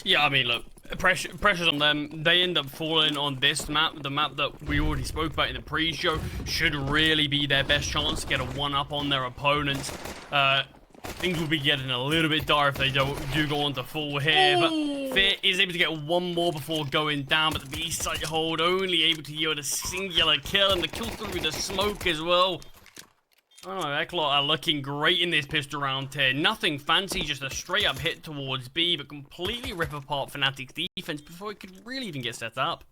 Yeah, I mean, look, pressure's on them. They end up falling on this map, the map that we already spoke about in the pre-show. Should really be their best chance to get a one-up on their opponents. Things will be getting a little bit dire if they do go on to fall here, but Fear is able to get one more before going down, but the B-side hold only able to yield a singular kill, and the kill through the smoke as well. Oh, Eclot are looking great in this pistol round here. Nothing fancy, just a straight-up hit towards B, but completely rip apart Fnatic's defense before it could really even get set up.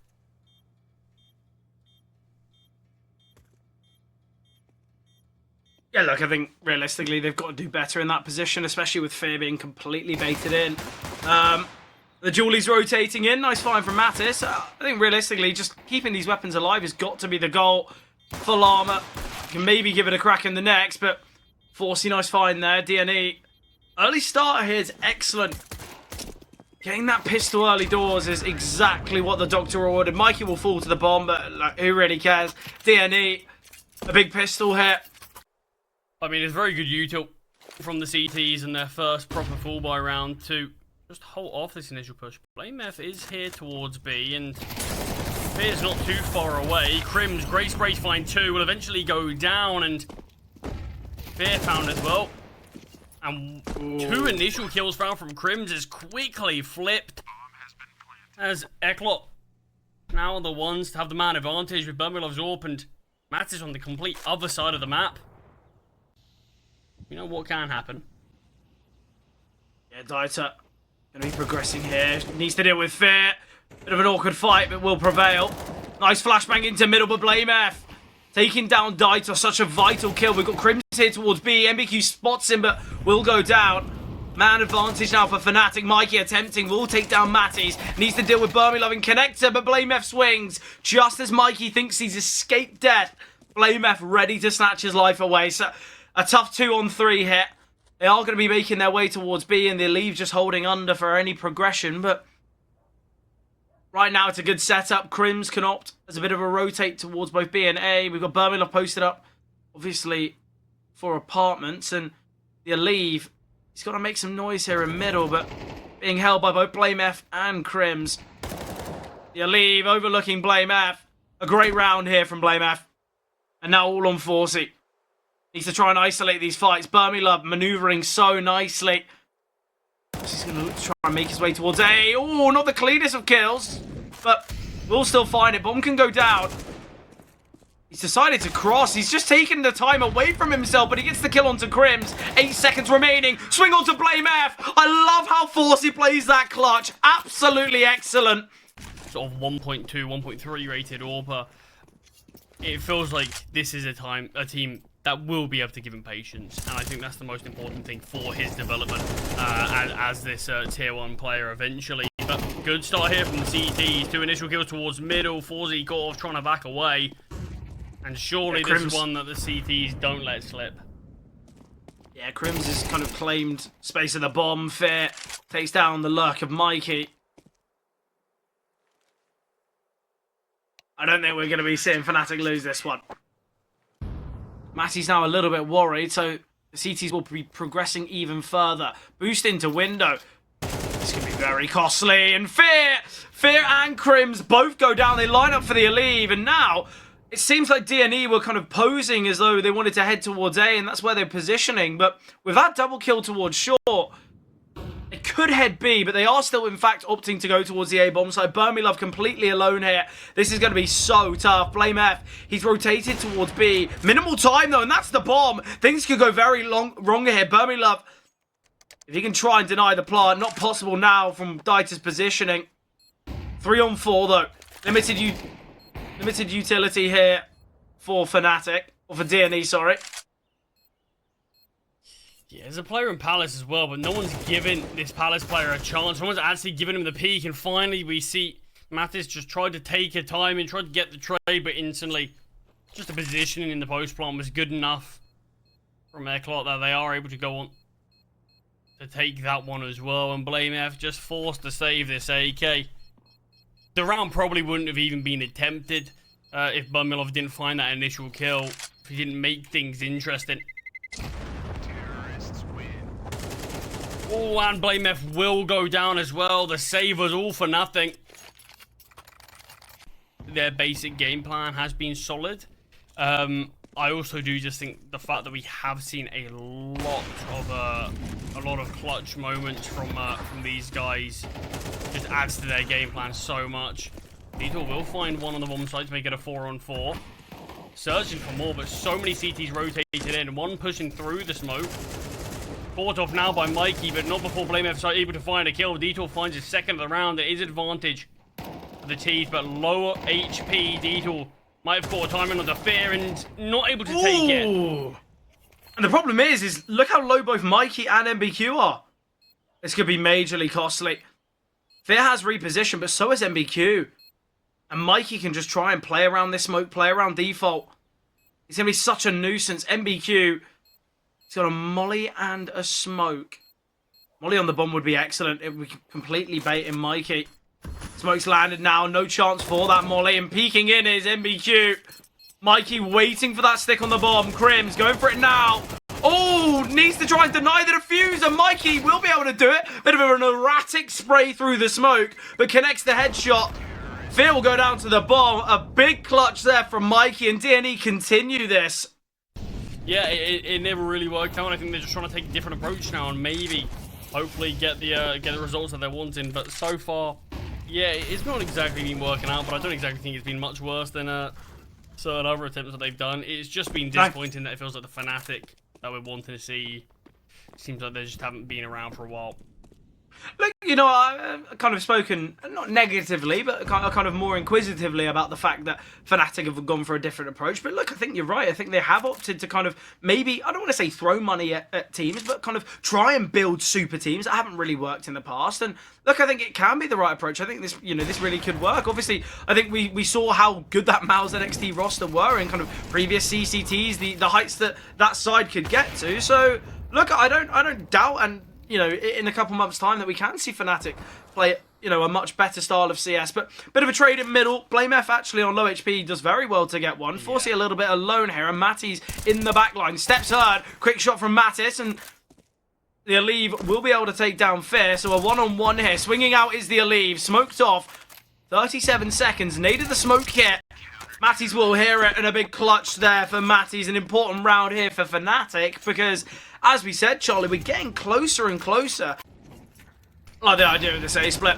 Yeah, look, I think realistically they've got to do better in that position, especially with Fear being completely baited in. The Julie's rotating in. Nice find from Mattis. I think realistically just keeping these weapons alive has got to be the goal. Full armor. Can maybe give it a crack in the next, but Forcey, nice find there. DNE. Early starter here is excellent. Getting that pistol early doors is exactly what the Doctor ordered. Mikey will fall to the bomb, but like, who really cares? DNE, a big pistol hit. I mean, it's very good util from the CTs in their first proper full by round to just hold off this initial push. BlameF is here towards B, and Fear's not too far away. Crim's great spray to find two will eventually go down, and Fear found as well. And two initial kills found from Crims is quickly flipped as Eclot now are the ones to have the man advantage with Bermilov's AWP, and Matt is on the complete other side of the map. You know what can happen. Yeah, Dieter gonna be progressing here. Needs to deal with Fear. Bit of an awkward fight, but will prevail. Nice flashbang into middle, but BlameF taking down Dieter. Such a vital kill. We've got Crims here towards B. MBQ spots him, but will go down. Man advantage now for Fnatic. Mikey attempting, will take down Matties. Needs to deal with Bermilov in connector, but BlameF swings. Just as Mikey thinks he's escaped death, BlameF ready to snatch his life away. So a tough 2-on-3 hit. They are going to be making their way towards B, and they leave just holding under for any progression, but right now it's a good setup. Crims can opt as a bit of a rotate towards both B and A. We've got Bermilov posted up, obviously, for apartments, and the Aleve, he's got to make some noise here in middle, but being held by both BlameF and Crims. The Aleve overlooking BlameF. A great round here from BlameF. And now all on Forcey. Needs to try and isolate these fights. Bermilov maneuvering so nicely. He's going to try and make his way towards A. Oh, not the cleanest of kills, but we'll still find it. Bomb can go down. He's decided to cross. He's just taking the time away from himself, but he gets the kill onto Crims. 8 seconds remaining. Swing onto BlameF. I love how Forcey plays that clutch. Absolutely excellent. Sort of 1.2, 1.3 rated AWP. It feels like this is a team that will be able to give him patience, and I think that's the most important thing for his development as this tier 1 player eventually. But good start here from the CTs. 2 initial kills towards middle. Forcey got off trying to back away, and surely this is one that the CTs don't let slip. Yeah, Crims has kind of claimed space of the bomb. Fear takes down the lurk of Mikey. I don't think we're going to be seeing Fnatic lose this one. Matty's now a little bit worried, so the CTs will be progressing even further. Boost into window. This could be very costly. And Fear and Crims both go down. They line up for the Aleve, and now it seems like DNE were kind of posing as though they wanted to head towards A, and that's where they're positioning. But with that double kill towards short, they could head B, but they are still, in fact, opting to go towards the A bomb side. Bermilov completely alone here. This is going to be so tough. BlameF, he's rotated towards B. Minimal time, though, and that's the bomb. Things could go very wrong here. Bermilov, if he can try and deny the plant, not possible now from Dieter's positioning. 3-on-4, though. Limited utility here for Fnatic, or for DNE, sorry. Yeah, there's a player in Palace as well, but no one's given this Palace player a chance. No one's actually given him the peak, and finally we see Mattis just tried to take her time and tried to get the trade, but instantly just the positioning in the post plant was good enough from Eclot that they are able to go on to take that one as well, and BlameF just forced to save this AK. The round probably wouldn't have even been attempted if Bermilov didn't find that initial kill, if he didn't make things interesting. Oh, and BlameF will go down as well. The save was all for nothing. Their basic game plan has been solid. I also do just think the fact that we have seen a lot of clutch moments from these guys just adds to their game plan so much. Detour will find one on the bomb side to make it a 4-on-4. Searching for more, but so many CTs rotated in. One pushing through the smoke. Fought off now by Mikey, but not before BlameF able to find a kill. Detour finds his second of the round. There is advantage for the Teeth, but lower HP. Detour might have caught a timing on the fear and not able to take it. And the problem is look how low both Mikey and MBQ are. This could be majorly costly. Fear has repositioned, but so has MBQ. And Mikey can just try and play around this smoke, play around default. He's going to be such a nuisance. MBQ, he's got a molly and a smoke. Molly on the bomb would be excellent. It would be completely baiting Mikey. Smoke's landed now. No chance for that molly. And peeking in is MBQ. Mikey waiting for that stick on the bomb. Crims going for it now. Oh, needs to try and deny the diffuser. Mikey will be able to do it. Bit of an erratic spray through the smoke, but connects the headshot. Fear will go down to the bomb. A big clutch there from Mikey, and DNE continue this. Yeah, it never really worked out. I think they're just trying to take a different approach now and maybe, hopefully, get the results that they're wanting. But so far, yeah, it's not exactly been working out. But I don't exactly think it's been much worse than certain other attempts that they've done. It's just been disappointing that it feels like the Fnatic that we're wanting to see seems like they just haven't been around for a while. Look, you know, I've kind of spoken, not negatively, but kind of more inquisitively about the fact that Fnatic have gone for a different approach. But look, I think you're right. I think they have opted to kind of maybe, I don't want to say throw money at teams, but kind of try and build super teams that haven't really worked in the past. And look, I think it can be the right approach. I think this, you know, this really could work. Obviously, I think we saw how good that Mouse NXT roster were in kind of previous CCTs, the heights that side could get to. So look, I don't doubt, and you know, in a couple months' time that we can see Fnatic play, you know, a much better style of CS. But bit of a trade in middle. BlameF actually on low HP does very well to get one. Forcey a little bit alone here, and Matty's in the back line. Steps hard. Quick shot from Mattis, and the Aleve will be able to take down Fear. So a one-on-one here. Swinging out is the Aleve. Smoked off. 37 seconds. Needed the smoke hit. Matty's will hear it, and a big clutch there for Matty's. An important round here for Fnatic, because as we said, Charlie, we're getting closer and closer. I like the idea of this A-split.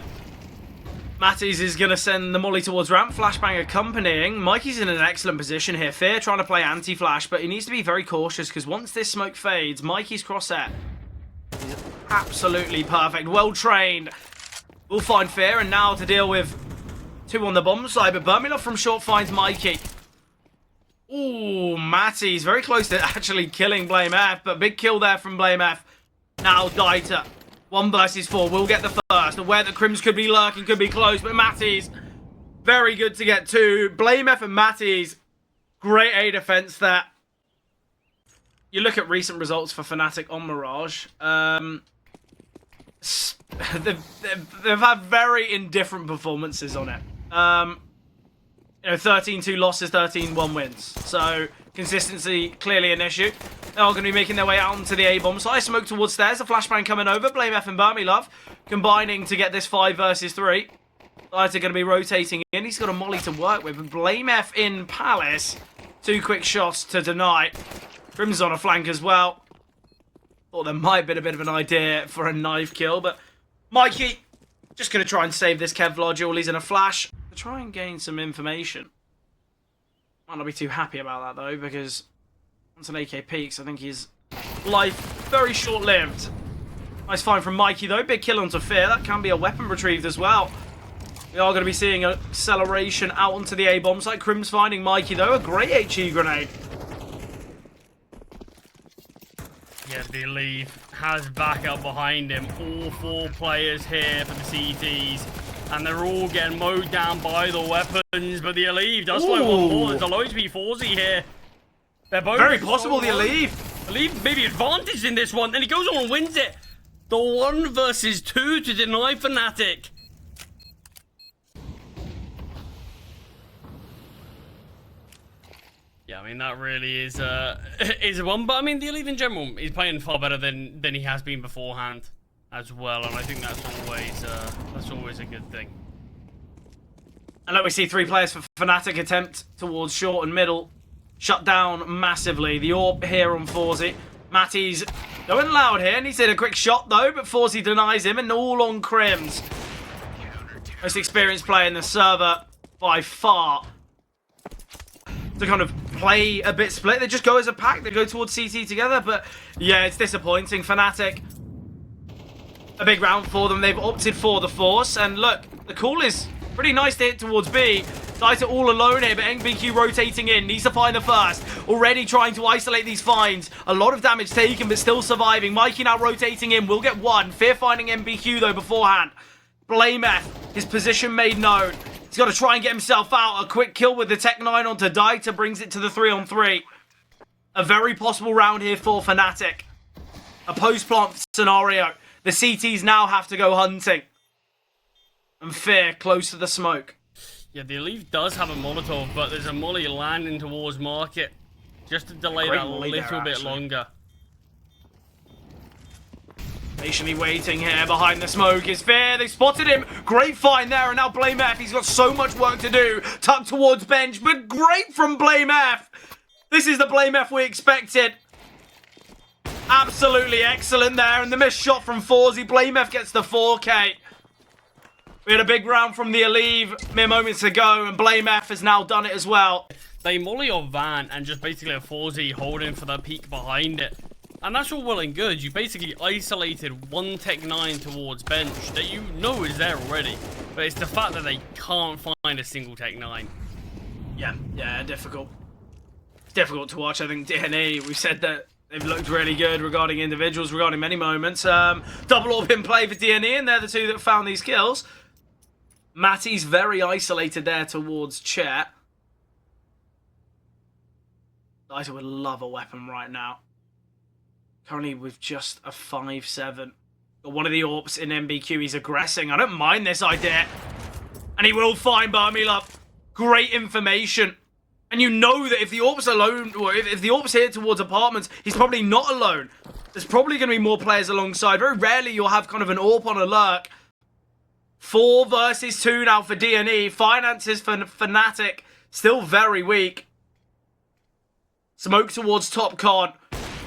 Matty's is going to send the molly towards ramp. Flashbang accompanying. Mikey's in an excellent position here. Fear trying to play anti-flash, but he needs to be very cautious, because once this smoke fades, Mikey's crosshair is absolutely perfect. Well trained. We'll find Fear, and now to deal with two on the bomb side, but Burmilov from short finds Mikey. Ooh, Matty's very close to actually killing BlameF, but big kill there from BlameF. Now Dieter. 1 versus 4. We'll get the first. Aware that Crims could be lurking, could be close, but Matty's very good to get 2. BlameF and Matty's great A defense there. You look at recent results for Fnatic on Mirage. They've had very indifferent performances on it. You know, 13-2 losses, 13-1 wins. So, consistency clearly an issue. They're all going to be making their way out onto the A-bomb side. Smoke towards stairs, the flashbang coming over. BlameF and Burmilov combining to get this 5 versus 3. Dieter going to be rotating in. He's got a molly to work with. BlameF in Palace. 2 quick shots to deny. Crim's on a flank as well. Thought there might have been a bit of an idea for a knife kill, but Mikey just going to try and save this Kevlar duel. He's in a flash. Try and gain some information. Might not be too happy about that though, because once an AK peaks, I think his life very short-lived. Nice find from Mikey though. Big kill onto Fear. That can be a weapon retrieved as well. We are going to be seeing an acceleration out onto the A-bomb site. Crim's finding Mikey though. A great HE grenade. Yeah, the Aleve has backup behind him. All 4 players here for the CTs. And they're all getting mowed down by the weapons, but the Aleve does find one more. There's a low HP Forzy here. They're both very possible, the Aleve. Aleve maybe advantage in this one, and he goes on and wins it. The 1 versus 2 to deny Fnatic. Yeah, I mean, that really is a one, but I mean, the Aleve in general is playing far better than he has been beforehand. as well, and I think that's always a good thing. And look, we see 3 players for Fnatic attempt towards short and middle. Shut down massively. The AWP here on Forzy. Matty's going loud here. Needs to hit a quick shot though, but Forzy denies him, and all on Crims. Most experienced player in the server by far. To kind of play a bit split. They just go as a pack. They go towards CT together, but yeah, it's disappointing. Fnatic, a big round for them. They've opted for the Force, and look, the call is pretty nice to hit towards B. Dieter all alone here, but NBQ rotating in. Needs to find the first. Already trying to isolate these finds. A lot of damage taken, but still surviving. Mikey now rotating in. Will get one. Fear finding NBQ, though, beforehand. Blameth, his position made known. He's got to try and get himself out. A quick kill with the Tech 9 onto Dieter brings it to the 3-on-3. A very possible round here for Fnatic. A post-plant scenario. The CTs now have to go hunting. And Fear close to the smoke. Yeah, the Elite does have a Molotov, but there's a molly landing towards Market. Just to delay that a little bit longer. Patiently waiting here behind the smoke is Fear. They spotted him. Great find there, and now Blameth. He's got so much work to do. Tucked towards bench, but great from Blameth. This is the Blameth we expected. Absolutely excellent there, and the missed shot from Forzy. Blameth gets the 4K. We had a big round from the Aleve mere moments ago, and Blameth has now done it as well. They molly off Van and just basically a Forzy holding for the peak behind it. And that's all well and good. You basically isolated one Tech 9 towards bench that you know is there already. But it's the fact that they can't find a single Tech 9. Yeah, difficult. It's difficult to watch. I think DNA, we've said that they've looked really good regarding individuals, regarding many moments. Double orb in play for DNA, and they're the two that found these kills. Matty's very isolated there towards Chet. Dieter would love a weapon right now. Currently with just a 5-7. Got one of the AWPs in NBQ. He's aggressing. I don't mind this idea. And he will find Barmila. Great information. And you know that if the AWP's alone, or if the AWP's here towards apartments, he's probably not alone. There's probably going to be more players alongside. Very rarely you'll have kind of an AWP on a lurk. 4 versus 2 now for D&E. Finances for Fnatic still very weak. Smoke towards top con.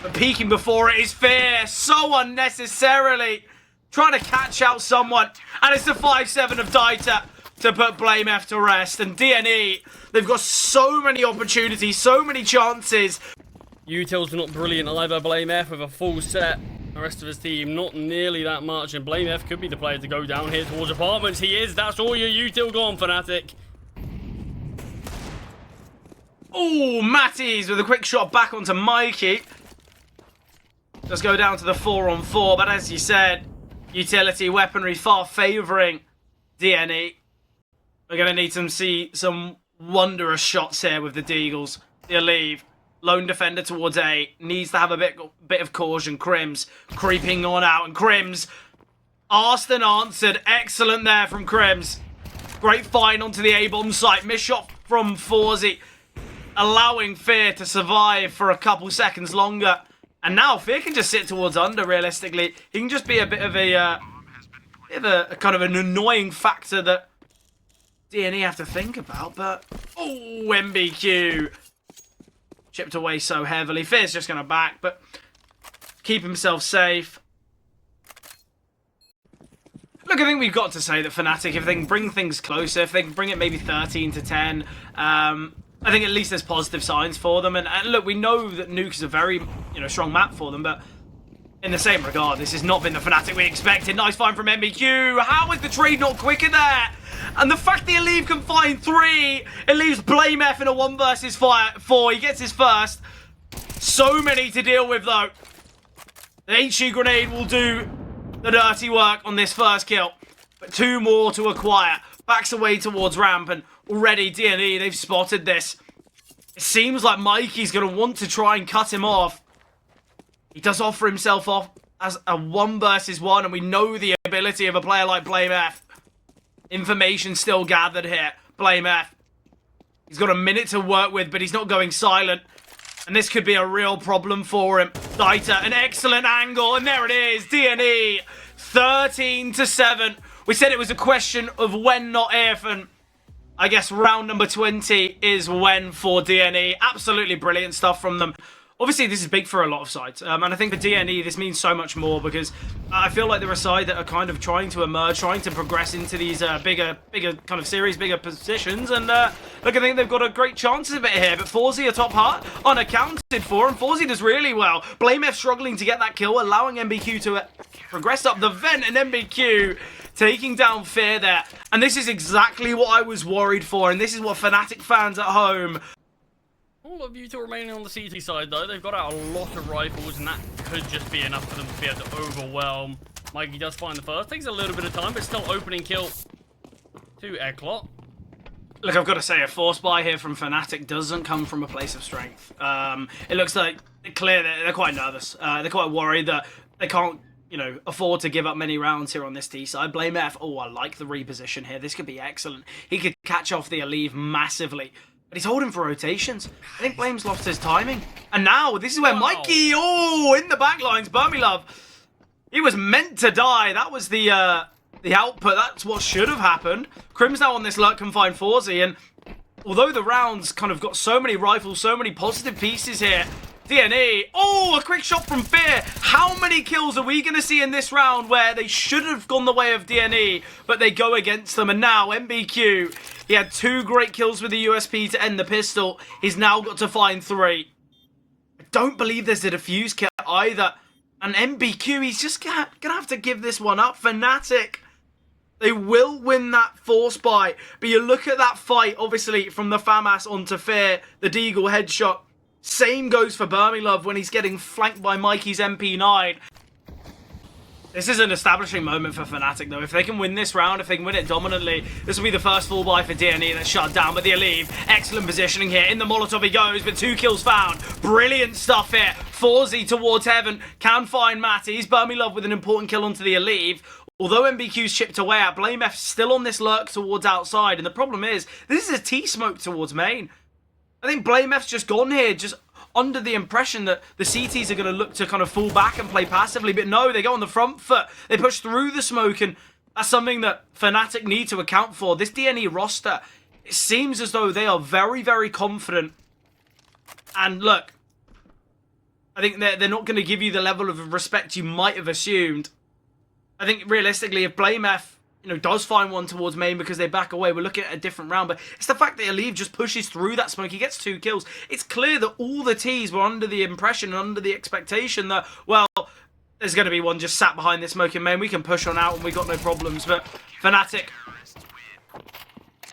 But peeking before it is Fear. So unnecessarily. Trying to catch out someone. And it's the 5-7 of Dieter to put Blameth to rest. And D&E, they've got so many opportunities, so many chances. Util's not brilliant either. Blameth with a full set. The rest of his team, not nearly that much, and Blameth could be the player to go down here towards apartments. He is. That's all your Util gone, Fnatic. Oh, Matty's with a quick shot back onto Mikey. Does go down to the 4-on-4, but as you said, utility weaponry far favouring DNA. We're going to need to see some wondrous shots here with the Deagles. The Aleve. Lone defender towards A. Needs to have a bit of caution. Crims creeping on out. And Crims asked and answered. Excellent there from Crims. Great find onto the A-bomb site. Missed shot from Forzy. Allowing Fear to survive for a couple seconds longer. And now Fear can just sit towards under, realistically. He can just be a bit of a kind of an annoying factor that D&E have to think about. But, oh, MBQ. Chipped away so heavily. Fear's just going to back, but keep himself safe. Look, I think we've got to say that Fnatic, if they can bring things closer, if they can bring it maybe 13-10, I think at least there's positive signs for them. And look, we know that Nuke is a very strong map for them, but in the same regard, this has not been the Fnatic we expected. Nice find from MBQ. How is the trade not quicker there? And the fact the Aleve can find 3, it leaves Blameth in a 1 versus 4. He gets his first. So many to deal with, though. The HE grenade will do the dirty work on this first kill. But 2 more to acquire. Backs away towards ramp, and already D&E, they've spotted this. It seems like Mikey's going to want to try and cut him off. He does offer himself off as a 1 versus 1, and we know the ability of a player like Blameth. Information still gathered here. Blameth. He's got a minute to work with, but he's not going silent. And this could be a real problem for him. Dieter, an excellent angle, and there it is. D&E 13-7. We said it was a question of when, not if, and I guess round number 20 is when for DNE. Absolutely brilliant stuff from them. Obviously, this is big for a lot of sides, and I think for DNE, this means so much more because I feel like they're a side that are kind of trying to emerge, trying to progress into these bigger kind of series, bigger positions, and look, I think they've got a great chance of it here, but Forzy, a top heart, unaccounted for, and Forzy does really well. BlameF struggling to get that kill, allowing MBQ to progress up the vent, and MBQ taking down Fear there, and this is exactly what I was worried for, and this is what Fnatic fans at home. All of you two remaining on the CT side, though. They've got out a lot of rifles, and that could just be enough for them to be able to overwhelm. Mikey does find the first. Takes a little bit of time, but still opening kill to Eclot. Look, I've got to say, a force buy here from Fnatic doesn't come from a place of strength. It looks like clear they're quite nervous. They're quite worried that they can't, you know, afford to give up many rounds here on this T side. BlameF, oh, I like the reposition here. This could be excellent. He could catch off the Alive massively. But he's holding for rotations. I think Blame's lost his timing. And now, this is where Mikey, oh, in the backlines, Burmilove. He was meant to die. That was the output. That's what should have happened. Crim's now on this lurk can find Forzy. And although the rounds kind of got so many rifles, so many positive pieces here, DNE, oh, a quick shot from Fear. How many kills are we going to see in this round where they should have gone the way of DNE, but they go against them? And now, MBQ, he had 2 great kills with the USP to end the pistol. He's now got to find 3. I don't believe there's a defuse kit either. And MBQ, he's just going to have to give this one up. Fnatic, they will win that force buy. But you look at that fight, obviously, from the FAMAS onto Fear, the Deagle headshot. Same goes for Burmilove when he's getting flanked by Mikey's MP9. This is an establishing moment for Fnatic, though. If they can win this round, if they can win it dominantly, this will be the first full buy for DNE that's shut down. But the Alive, excellent positioning here. In the Molotov he goes, but 2 kills found. Brilliant stuff here. Forzy towards Heaven, can find Matty's. Burmilove with an important kill onto the Alive. Although MBQ's chipped away at, BlameF still on this lurk towards outside. And the problem is, this is a T-smoke towards main. I think BlameF's just gone here, just under the impression that the CTs are going to look to kind of fall back and play passively. But no, they go on the front foot. They push through the smoke, and that's something that Fnatic need to account for. This DNE roster, it seems as though they are very, very confident. And look, I think they're not going to give you the level of respect you might have assumed. I think realistically, if BlameF, you know, does find one towards main because they back away, we're looking at a different round. But it's the fact that Alive just pushes through that smoke. He gets 2 kills. It's clear that all the Ts were under the impression and under the expectation that, well, there's going to be one just sat behind this smoke in main. We can push on out and we got no problems. But Fnatic,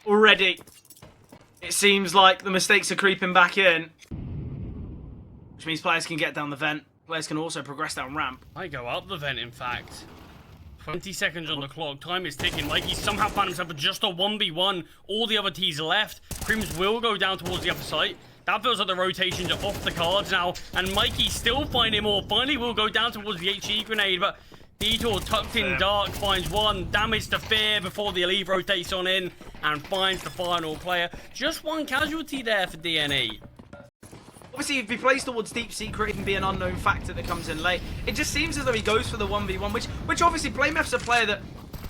already, it seems like the mistakes are creeping back in. Which means players can get down the vent. Players can also progress down ramp. I go up the vent, in fact. 20 seconds on the clock. Time is ticking. Mikey somehow found himself with just a 1v1. All the other T's left. Crims will go down towards the upper site. That feels like the rotations are off the cards now. And Mikey still finding more. Finally will go down towards the HE grenade. But Detour tucked in dark finds 1. Damage to Fear before the Alive rotates on in. And finds the final player. Just 1 casualty there for DNE. Obviously, if he plays towards Deep Secret, it can be an unknown factor that comes in late. It just seems as though he goes for the 1v1, which obviously BlameF's a player that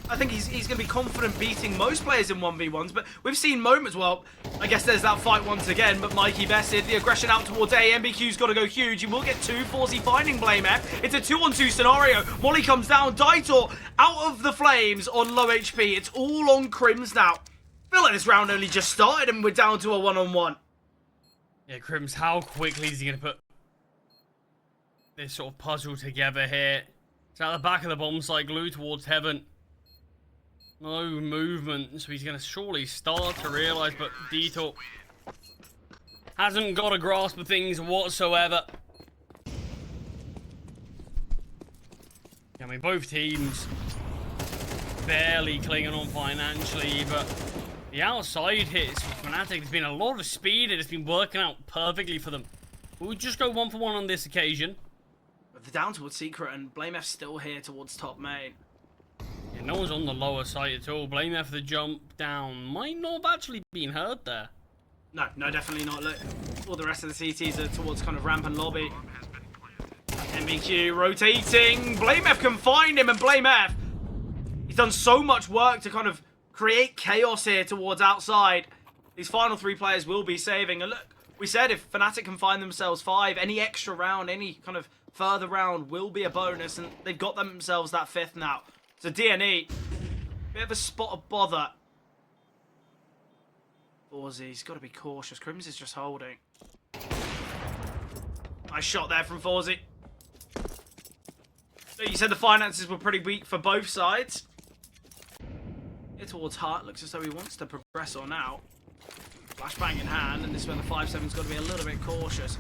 I think he's going to be confident beating most players in 1v1s, but we've seen moments, well, I guess there's that fight once again, but Mikey bested, the aggression out towards A, MBQ's got to go huge, you will get 2, Forzy finding BlameF, it's a 2-on-2 scenario, Molly comes down, Daitor out of the flames on low HP, it's all on Crims now. I feel like this round only just started and we're down to a 1-on-1. Yeah, Crims, how quickly is he going to put this sort of puzzle together here? It's at the back of the bomb site, glued towards Heaven. No movement, so he's going to surely start to realise, but Detour hasn't got a grasp of things whatsoever. I mean, both teams barely clinging on financially, but the outside hits for Fnatic, there's been a lot of speed and it's been working out perfectly for them. We'll just go 1-for-1 on this occasion. They're down towards Secret and BlameF's still here towards top main. Yeah, no one's on the lower side at all. BlameF the jump down might not have actually been heard there. No, definitely not. Look, all the rest of the CTs are towards kind of ramp and lobby. MBQ rotating. BlameF can find him, and BlameF, he's done so much work to kind of create chaos here towards outside. These final 3 players will be saving. And look, we said if Fnatic can find themselves 5, any extra round, any kind of further round will be a bonus, and they've got themselves that 5th now. So DNE, bit of a spot of bother. Forzy's got to be cautious. Crims is just holding. Nice shot there from Forzy. So you said the finances were pretty weak for both sides. Here towards Hart, looks as though he wants to progress on out. Flashbang in hand, and this is where the 5-7's got to be a little bit cautious.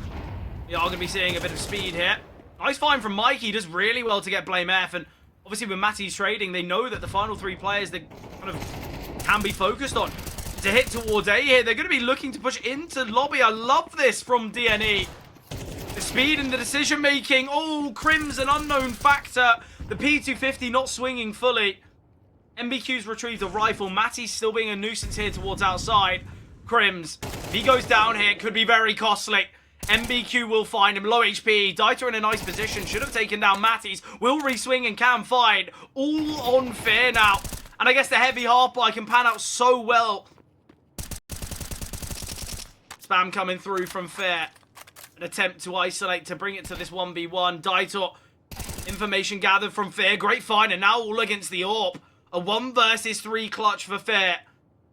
We are going to be seeing a bit of speed here. Nice find from Mikey, does really well to get BlameF, and obviously with Matty's trading, they know that the final 3 players they kind of can be focused on. To hit towards A here, they're going to be looking to push into lobby. I love this from DNE. The speed and the decision making. Oh, Crims, an unknown factor. The P250 not swinging fully. MBQ's retrieved a rifle. Matty's still being a nuisance here towards outside. Crims, if he goes down here, it could be very costly. MBQ will find him. Low HP. Dieter in a nice position. Should have taken down Matty's. Will re-swing and can find. All on Fear now. And I guess the heavy half-bar can pan out so well. Spam coming through from Fear. An attempt to isolate to bring it to this 1v1. Dieter. Information gathered from Fear. Great find. And now all against the AWP. A 1 versus 3 clutch for Fear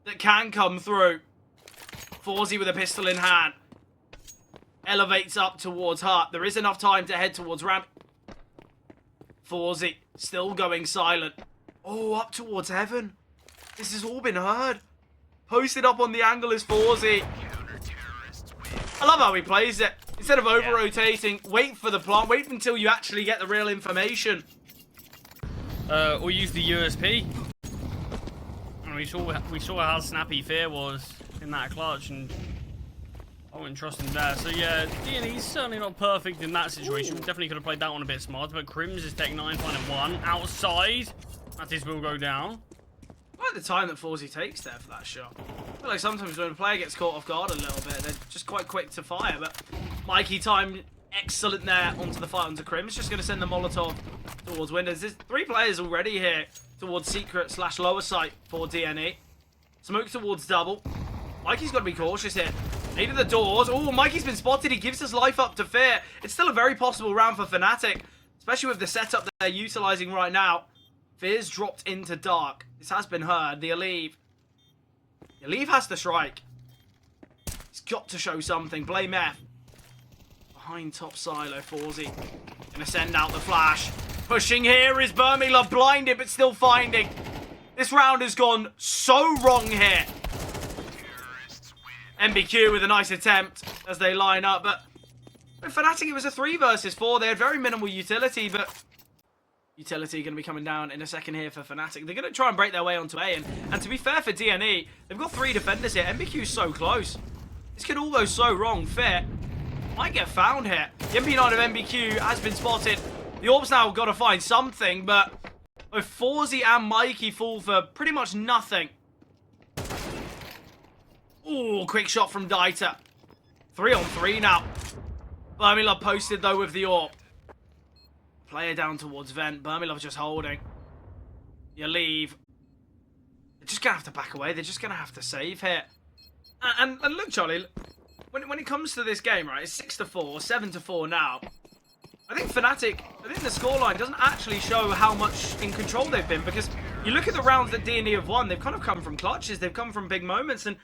that can come through. Forzy with a pistol in hand. Elevates up towards Hart. There is enough time to head towards ramp. Forzy still going silent. Oh, up towards heaven. This has all been heard. Posted up on the angle is Forzy. I love how he plays it. Instead of over-rotating, wait for the plant. Wait until you actually get the real information. Or use the USP. And we saw how snappy Fear was in that clutch, and I wouldn't trust him there. So yeah, DNE's certainly not perfect in that situation. Definitely could have played that one a bit smarter, but Crims is Tech 9 finding 1. Outside, Mattis will go down. I like the time that Forzy takes there for that shot. I feel like sometimes when a player gets caught off guard a little bit, they're just quite quick to fire, but Mikey time excellent there onto the fight onto Crims. Just going to send the Molotov towards windows. There's 3 players already here towards secret / lower site for DNE. Smoke towards double. Mikey's got to be cautious here. Needed the doors. Oh, Mikey's been spotted. He gives his life up to Fear. It's still a very possible round for Fnatic, especially with the setup that they're utilizing right now. Fear's dropped into dark. This has been heard. The Alive has to strike. He's got to show something. BlameF. Behind top silo, Forzy. Gonna send out the flash. Pushing here is Burmila, blinded but still finding. This round has gone so wrong here. MBQ with a nice attempt as they line up, but with Fnatic it was a 3 versus 4. They had very minimal utility, but utility going to be coming down in a second here for Fnatic. They're going to try and break their way onto A, and to be fair for DNE, they've got 3 defenders here. MBQ's so close. This could all go so wrong. Fear might get found here. The MP9 of MBQ has been spotted. The Orb's now got to find something, but both Forzy and Mikey fall for pretty much nothing. Ooh, quick shot from Dieter. 3 on 3 now. Burmila posted though with the Orb. Player down towards Vent. Burmilov's just holding. You leave. They're just going to have to back away. They're just going to have to save here. And look, Charlie, when it comes to this game, right, it's 6-4, 7-4 now. I think Fnatic, I think the scoreline doesn't actually show how much in control they've been, because you look at the rounds that DNE have won, they've kind of come from clutches, they've come from big moments, and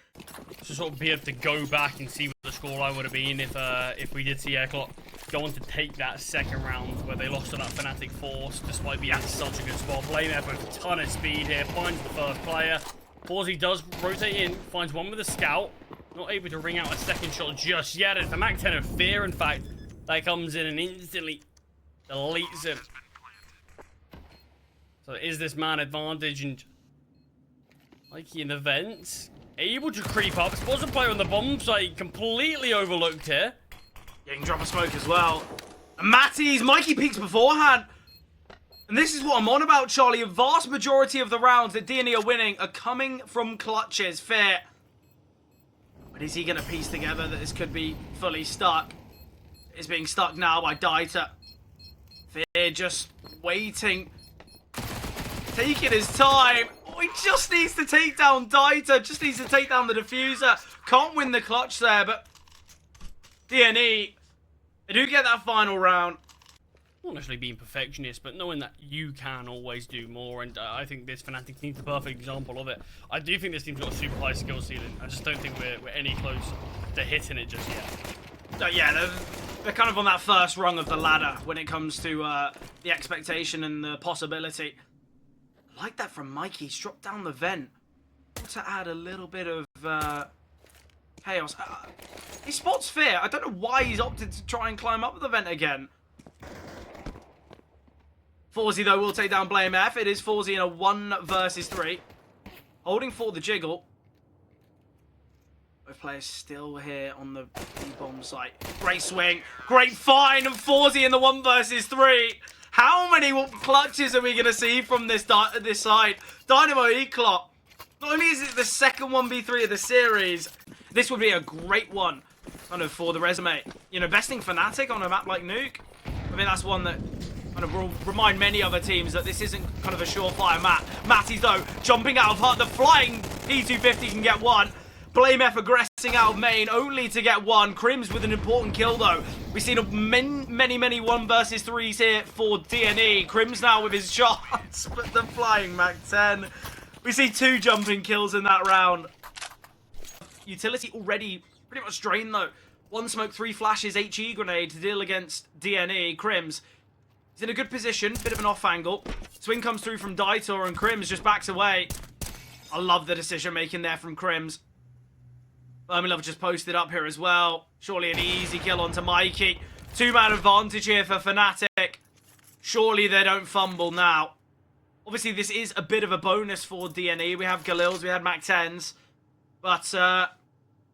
to sort of be able to go back and see what the scoreline would have been if we did see Eclot go on to take that second round where they lost to that Fnatic force, despite being in such a good spot. BlameF with a ton of speed here, finds the first player. Forzy does rotate in, finds one with a scout, not able to ring out a second shot just yet. It's the Mac 10 of Fear, in fact, that comes in and instantly deletes him. So is this man advantage, and Mikey in the vents, able to creep up, spots a player on the bomb site, completely overlooked here. Yeah, can drop a smoke as well. And Matty's, Mikey peeks beforehand. And this is what I'm on about, Charlie. A vast majority of the rounds that DNE are winning are coming from clutches. Fair. But is he going to piece together that this could be fully stuck? It's being stuck now by Dieter. Fear just waiting. Taking his time. Oh, he just needs to take down Dita. Just needs to take down the diffuser. Can't win the clutch there, but DNE, they do get that final round. Not necessarily being perfectionist, but knowing that you can always do more, and I think this Fnatic team's the perfect example of it. I do think this team's got a super high skill ceiling. I just don't think we're any close to hitting it just yet. Yeah, they're kind of on that first rung of the ladder when it comes to the expectation and the possibility. I like that from Mikey. He's dropped down the vent to add a little bit of chaos. He spots Fear. I don't know why he's opted to try and climb up the vent again. Forzy, though, will take down Blame F. It is Forzy in a 1 versus 3. Holding for the jiggle. Both players still here on the bomb site. Great swing. Great find. And Forzy in the 1 versus 3. How many clutches are we going to see from this side? Dynamo Eclot. Not only is it the second 1v3 of the series, this would be a great one kind of for the resume. You know, besting Fnatic on a map like Nuke. I mean, that's one that kind of will remind many other teams that this isn't kind of a surefire map. Matty's, though, jumping out of hut. The flying P250 can get 1. Blame F aggressing out of main, only to get 1. Crims with an important kill, though. We've seen many 1 versus 3s here for DNE. Crims now with his shots, but the flying Mac 10. We see 2 jumping kills in that round. Utility already pretty much drained, though. 1 smoke, 3 flashes, HE grenade to deal against DNE. Crims, he's in a good position, bit of an off angle. Swing comes through from Daitor and Crims just backs away. I love the decision making there from Crims. Love just posted up here as well. Surely an easy kill onto Mikey. 2-man advantage here for Fnatic. Surely they don't fumble now. Obviously, this is a bit of a bonus for DNE. We have Galils, we had Mac 10s. But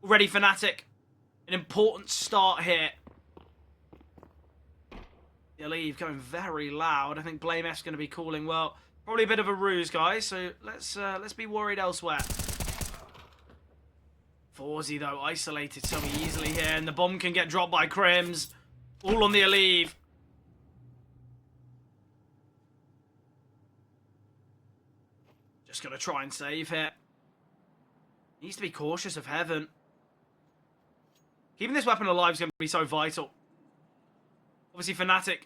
already Fnatic, an important start here. The leave going very loud. I think Blame F's going to be calling, well, probably a bit of a ruse, guys. So let's be worried elsewhere. Forzy, though, isolated so easily here, and the bomb can get dropped by Crims. All on the Alive. Just going to try and save here. Needs to be cautious of Heaven. Keeping this weapon alive is going to be so vital. Obviously, Fnatic,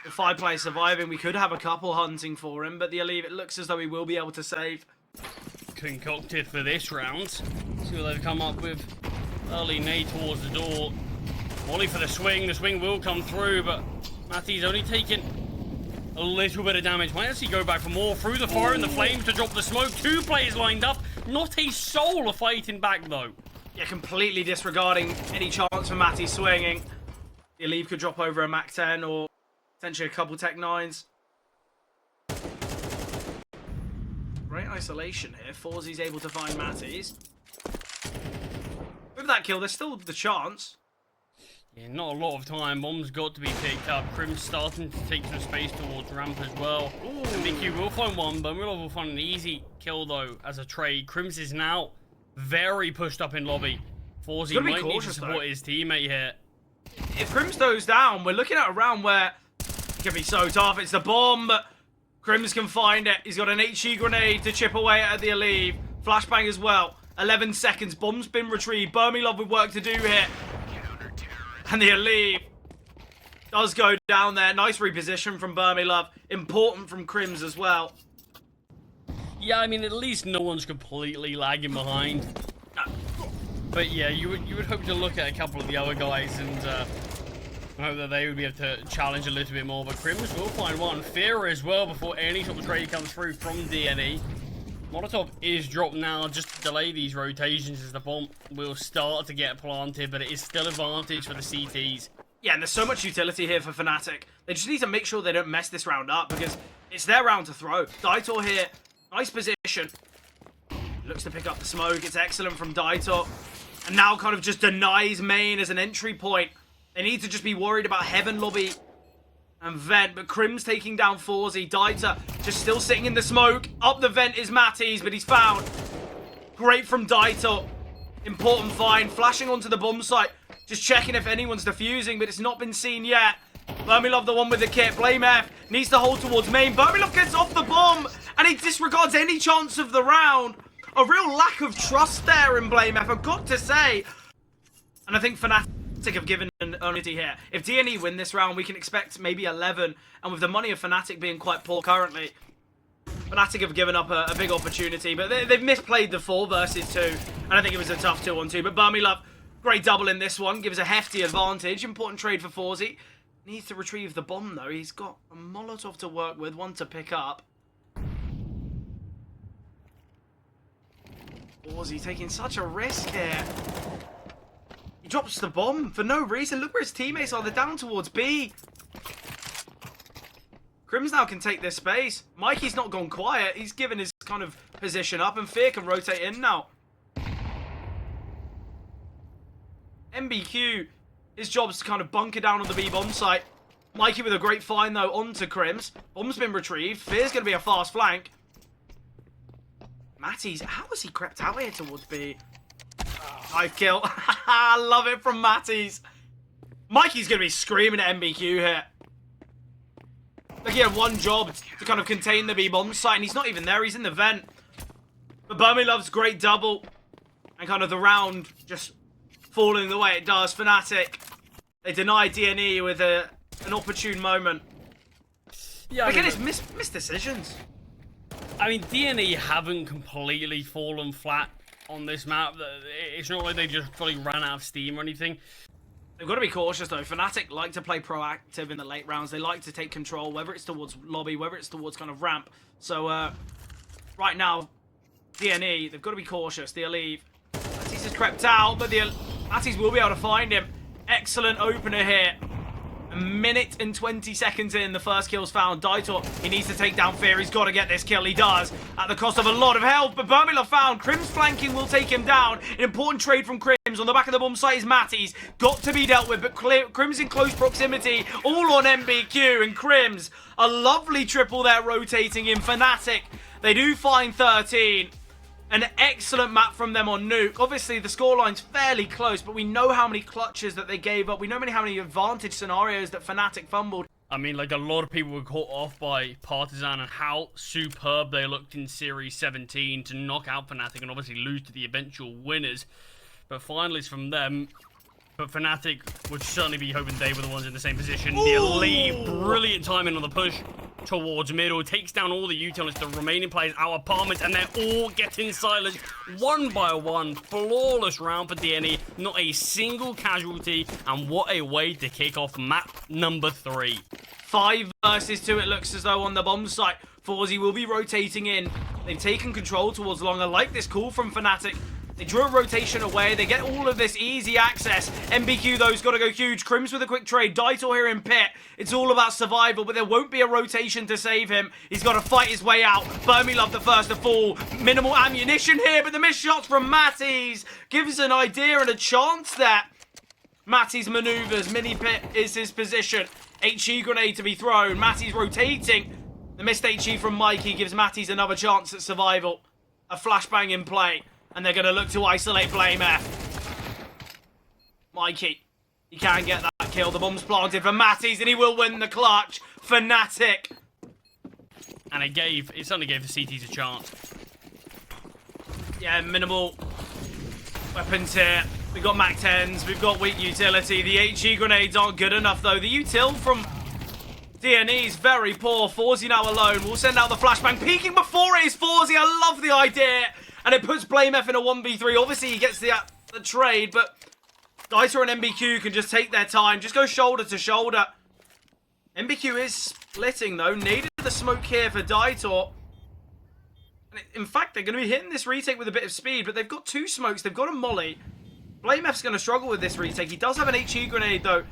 with 5 players surviving, we could have a couple hunting for him, but the Alive, it looks as though he will be able to save. Concocted for this round. See what they've come up with. Early nade towards the door. Molly for the swing. The swing will come through, but Matty's only taken a little bit of damage. Might actually go back for more. Through the fire and the flames to drop the smoke. 2 players lined up. Not a soul are fighting back, though. Yeah, completely disregarding any chance for Matty swinging. The Alive could drop over a Mac 10 or potentially a couple Tech 9s. Great isolation here. Forzy's able to find Matty's. With that kill, there's still the chance. Yeah, not a lot of time. Bomb's got to be picked up. Crim's starting to take some space towards ramp as well. Mickey will find 1, but Mirage will find an easy kill, though, as a trade. Crims is now very pushed up in lobby. Forzy might need to support his teammate here. If Crims goes down, we're looking at a round where it can be so tough. It's the bomb, but Crims can find it. He's got an HE grenade to chip away at the Alive. Flashbang as well. 11 seconds. Bomb's been retrieved. Burmilov with work to do here. And the Alive does go down there. Nice reposition from Burmilov. Important from Crims as well. Yeah, I mean, at least no one's completely lagging behind. But yeah, you would hope to look at a couple of the other guys and hope that they would be able to challenge a little bit more. But Crims will find 1. Fear as well before any sort of trade comes through from DNE. Molotov is dropped now just to delay these rotations as the bomb will start to get planted, but it is still advantage for the CTs. Yeah, and there's so much utility here for Fnatic. They just need to make sure they don't mess this round up because it's their round to throw. Daitor here, nice position. Looks to pick up the smoke. It's excellent from Daitor. And now kind of just denies main as an entry point. They need to just be worried about Heaven lobby and vent, but Crims taking down Forzy. Daitor just still sitting in the smoke. Up the vent is Matty's, but he's found. Great from Daitor. Important find. Flashing onto the bomb site. Just checking if anyone's defusing, but it's not been seen yet. Burmilov the one with the kit. BlameF needs to hold towards main. Burmilov gets off the bomb, and he disregards any chance of the round. A real lack of trust there in BlameF, I've got to say. And I think Fnatic have given an opportunity here. If DNE win this round, we can expect maybe 11. And with the money of Fnatic being quite poor currently, Fnatic have given up a big opportunity. But they've misplayed the 4 versus 2. And I think it was a tough 2-on-2. But Burmilov, great double in this one. Gives a hefty advantage. Important trade for Forzy. Needs to retrieve the bomb, though. He's got a Molotov to work with. One to pick up. Forzy taking such a risk here. He drops the bomb for no reason. Look where his teammates are. They're down towards B. Crims now can take this space. Mikey's not gone quiet. He's given his kind of position up, and Fear can rotate in now. MBQ, his job's to kind of bunker down on the B bomb site. Mikey with a great find, though, onto Crims. Bomb's been retrieved. Fear's going to be a fast flank. Matty's, how has he crept out here towards B? Knife kill. I love it from Matty's. Mikey's going to be screaming at MBQ here. Like he had one job to kind of contain the B bomb site, and he's not even there. He's in the vent. But Burmilov's great double. And kind of the round just falling the way it does. Fnatic, they deny DNE with an opportune moment. Yeah, again, it's missed decisions. I mean, DNE haven't completely fallen flat on this map. It's not like they just fully ran out of steam or anything. They've got to be cautious, though. Fnatic like to play proactive in the late rounds. They like to take control, whether it's towards lobby, whether it's towards kind of ramp. So, right now, DNE, they've got to be cautious. They'll leave. Matisse has crept out, but Matisse will be able to find him. Excellent opener here. A minute and 20 seconds in, the first kill's found. Daitor, he needs to take down Fear. He's got to get this kill. He does, at the cost of a lot of health. But Burmilov found. Crim's flanking will take him down. An important trade from Crims. On the back of the bomb site is Matty's. Got to be dealt with, but Crim's in close proximity. All on MBQ, and Crims, a lovely triple there rotating in. Fnatic, they do find 13. An excellent map from them on Nuke. Obviously, the scoreline's fairly close, but we know how many clutches that they gave up. We know how many advantage scenarios that Fnatic fumbled. I mean, like, a lot of people were caught off by Partisan and how superb they looked in Series 17 to knock out Fnatic and obviously lose to the eventual winners. But finally, it's from them. But Fnatic would certainly be hoping they were the ones in the same position. The elite, brilliant timing on the push towards middle, takes down all the utilities, the remaining players, our apartments, and they're all getting silenced one by one. Flawless round for DNE, not a single casualty, and what a way to kick off map number 3. 5 versus 2, it looks as though on the bomb site. Forzy will be rotating in. They've taken control towards long. I like this call from Fnatic. They drew a rotation away. They get all of this easy access. MBQ, though, has got to go huge. Crims with a quick trade. Daitor here in pit. It's all about survival, but there won't be a rotation to save him. He's got to fight his way out. Burmilov the first to fall. Minimal ammunition here, but the missed shots from Matties gives an idea and a chance there. Matties maneuvers. Mini pit is his position. HE grenade to be thrown. Matties rotating. The missed HE from Mikey gives Matties another chance at survival. A flashbang in play. And they're going to look to isolate BlameF. Mikey, he can get that kill. The bomb's planted for Matties, and he will win the clutch. Fnatic. And it certainly gave the CTs a chance. Yeah, minimal weapons here. We've got Mac 10s, we've got weak utility. The HE grenades aren't good enough, though. The util from DNE is very poor. Forzy now alone. We'll send out the flashbang. Peeking before it is Forzy. I love the idea. And it puts BlameF in a 1v3. Obviously, he gets the trade, but Daitor and MBQ can just take their time. Just go shoulder to shoulder. MBQ is splitting, though. Needed the smoke here for Daitor. And in fact, they're going to be hitting this retake with a bit of speed, but they've got 2 smokes. They've got a molly. BlameF's going to struggle with this retake. He does have an HE grenade, though,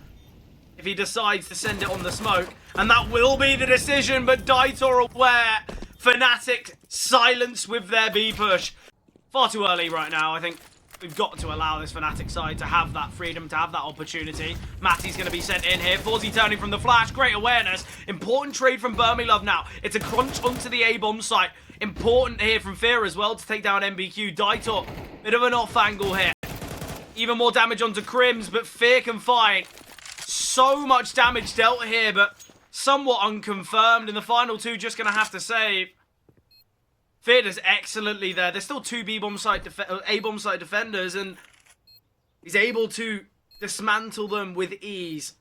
if he decides to send it on the smoke. And that will be the decision, but Daitor aware. Fnatic silence with their B push. Far too early right now. I think we've got to allow this Fnatic side to have that freedom, to have that opportunity. Matty's going to be sent in here. Forzy turning from the flash. Great awareness. Important trade from Burmilov now. It's a crunch onto the A-bomb site. Important here from Fear as well to take down MBQ. Daitor, bit of an off angle here. Even more damage onto Crims, but Fear can fight. So much damage dealt here, but somewhat unconfirmed. And the final two just going to have to save. Fear does excellently there. There's still two A-bomb site defenders, and he's able to dismantle them with ease.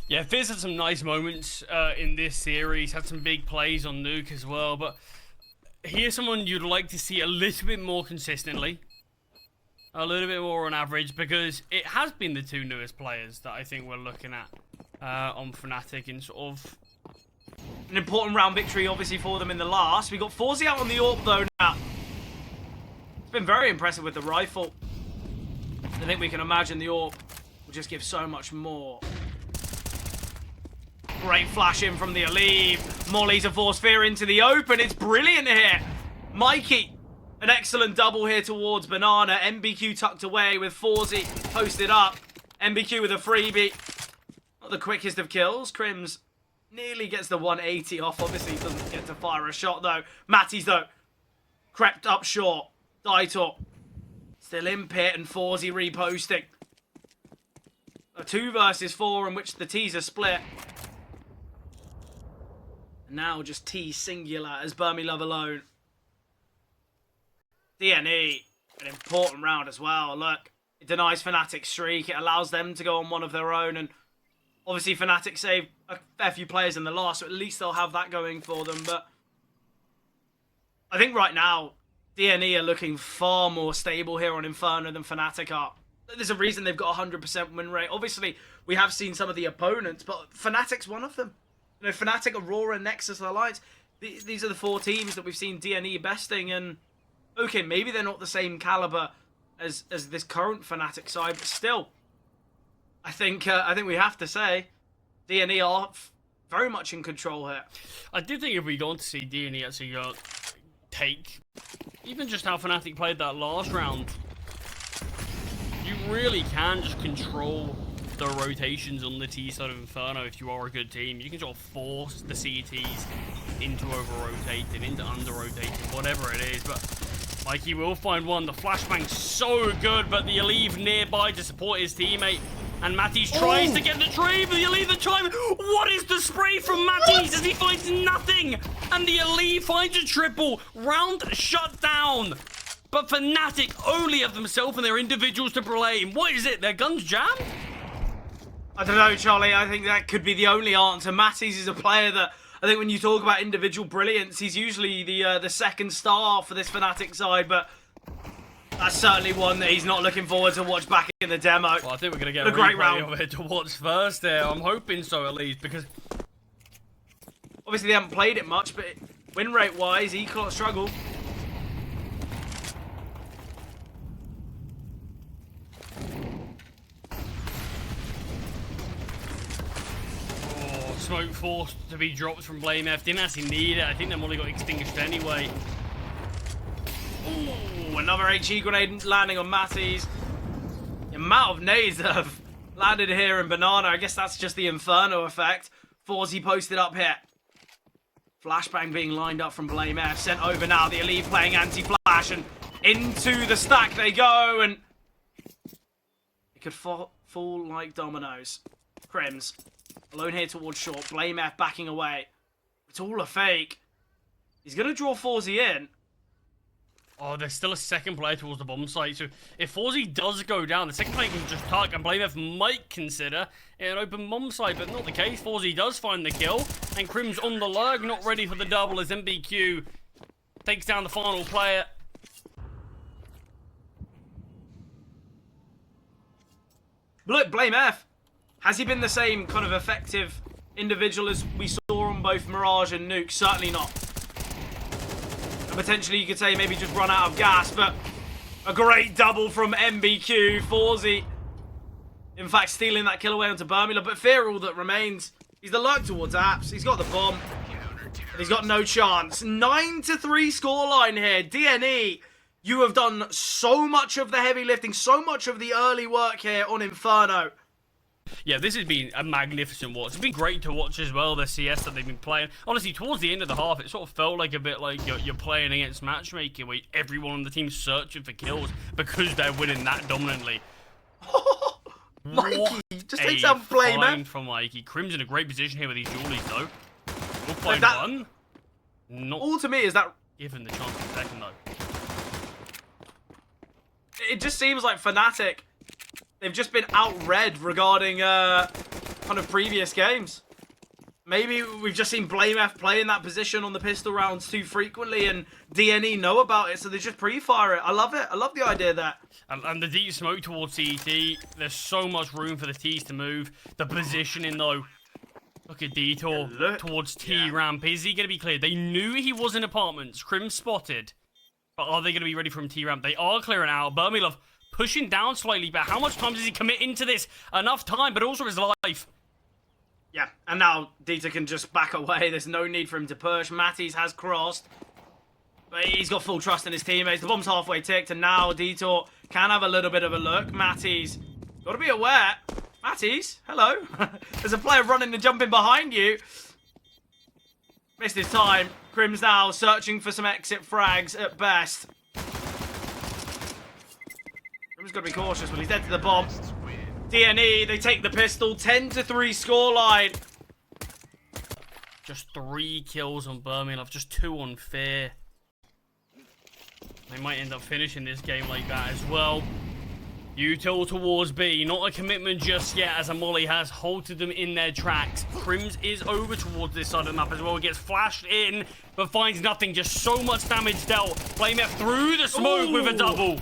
Yeah, Fizz had some nice moments in this series, had some big plays on Nuke as well, but here's someone you'd like to see a little bit more consistently, a little bit more on average, because it has been the two newest players that I think we're looking at on Fnatic in sort of... An important round victory, obviously, for them in the last. We got Forzy out on the AWP, though, now. It's been very impressive with the rifle. I think we can imagine the AWP will just give so much more. Great flash in from the Alive. Molly to force Fear into the open. It's brilliant here. Mikey, an excellent double here towards Banana. MBQ tucked away with Forzy posted up. MBQ with a freebie. Not the quickest of kills. Crims nearly gets the 180 off. Obviously, he doesn't get to fire a shot, though. Matties, though, crept up short. Daitor still in pit, and Forzy reposting. A 2 versus 4 in which the T's are split. And now just T singular as Burmy Love alone. DNE, an important round as well. Look, it denies Fnatic's streak. It allows them to go on one of their own. And obviously Fnatic saved a fair few players in the last, so at least they'll have that going for them. But I think right now, DNE are looking far more stable here on Inferno than Fnatic are. There's a reason they've got a 100% win rate. Obviously, we have seen some of the opponents, but Fnatic's one of them. You know, Fnatic, Aurora, Nexus, Alliance, these are the 4 teams that we've seen DNE besting, and okay, maybe they're not the same caliber as this current Fnatic side, but still, I think we have to say DNE are very much in control here. I do think if we go on to see DNE actually take even just how Fnatic played that last round, you really can just control the rotations on the T side of Inferno if you are a good team. You can sort of force the CTs into over-rotating, into under-rotating, whatever it is, but Mikey will find one. The flashbang's so good, but the Alive nearby to support his teammate, and Matties tries to get the tree, but the Alive the time. What is the spray from Matties as he finds nothing? And the Alive finds a triple. Round shut down. But Fnatic only have themselves and their individuals to blame. What is it? Their guns jammed? I don't know, Charlie. I think that could be the only answer. Matties is a player that I think when you talk about individual brilliance, he's usually the second star for this Fnatic side, but that's certainly one that he's not looking forward to watch back in the demo. Well, I think we're going to get a great round of it to watch first there. I'm hoping so, at least, because obviously they haven't played it much, but win rate-wise, Eclot struggle. Smoke forced to be dropped from BlameF. Didn't actually need it. I think them only got extinguished anyway. Ooh, another HE grenade landing on Matties. The amount of nades that have landed here in Banana. I guess that's just the Inferno effect. Forzy posted up here. Flashbang being lined up from BlameF. Sent over now. The Elite playing anti-flash. And into the stack they go. And it could fall like dominoes. Crims. Alone here towards short. BlameF backing away. It's all a fake. He's going to draw Forzy in. Oh, there's still a second player towards the bomb site. So if Forzy does go down, the second player can just tuck, and BlameF might consider an open bomb site, but not the case. Forzy does find the kill, and Crim's on the lurg, not ready for the double as MBQ takes down the final player. Look, BlameF. Has he been the same kind of effective individual as we saw on both Mirage and Nuke? Certainly not. And potentially you could say maybe just run out of gas, but a great double from MBQ. Forzy, in fact, stealing that kill away onto Burmula, but Fear all that remains. He's the lurk towards Apps. He's got the bomb. And he's got no chance. 9-3 scoreline here. DNE, you have done so much of the heavy lifting, so much of the early work here on Inferno. Yeah, this has been a magnificent watch. It's been great to watch as well, the CS that they've been playing. Honestly, towards the end of the half, it sort of felt like a bit like you're playing against matchmaking, where everyone on the team's searching for kills because they're winning that dominantly. Mikey, What just takes a out Flame, find man. from Mikey. Crim's in a great position here with these dualies, though. We'll find that- one. Not All to me is that given the chance of a second, though. it just seems like Fnatic, they've just been outread regarding kind of previous games. Maybe we've just seen BlameF play in that position on the pistol rounds too frequently, and DNE know about it, so they just pre-fire it. I love it. I love the idea there. And the deep smoke towards CT. There's so much room for the T's to move. The positioning, though. Look at Detour towards T-Ramp. Is he going to be cleared? They knew he was in apartments. Crim spotted. But are they going to be ready from T-Ramp? They are clearing out. Burmilov pushing down slightly, but how much time does he commit into this? Enough time, but also his life. Yeah, and now Dieter can just back away. There's no need for him to push. Matties has crossed. But he's got full trust in his teammates. The bomb's halfway ticked, and now Detour can have a little bit of a look. Matties, got to be aware. Matties, hello. There's a player running and jumping behind you. Missed his time. Crim's now searching for some exit frags at best. Crim's got to be cautious, but he's dead to the bomb. DNE, they take the pistol. 10-3 scoreline. Just 3 kills on Burmilov, just 2 on Fear. They might end up finishing this game like that as well. Util towards B, not a commitment just yet as a molly has halted them in their tracks. Crims is over towards this side of the map as well. It gets flashed in, but finds nothing. Just so much damage dealt. BlameF through the smoke with a double.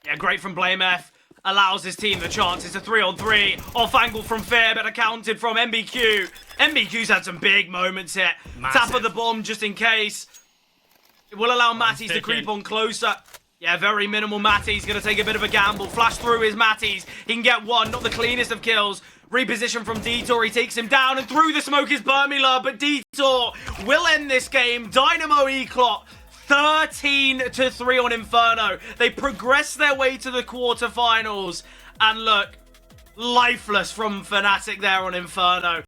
Yeah, great from BlameF. Allows his team the chance. It's a 3-on-3. Off angle from Fair, but accounted from MBQ. MBQ's had some big moments here. Massive. Tap of the bomb just in case. It will allow Matties to creep on closer. Yeah, very minimal Matties. Going to take a bit of a gamble. Flash through his Matties. He can get one. Not the cleanest of kills. Reposition from Detour. He takes him down. And through the smoke is Burmila. But Detour will end this game. Dynamo Eclot. 13-3 on Inferno. They progress their way to the quarterfinals. And look, lifeless from Fnatic there on Inferno.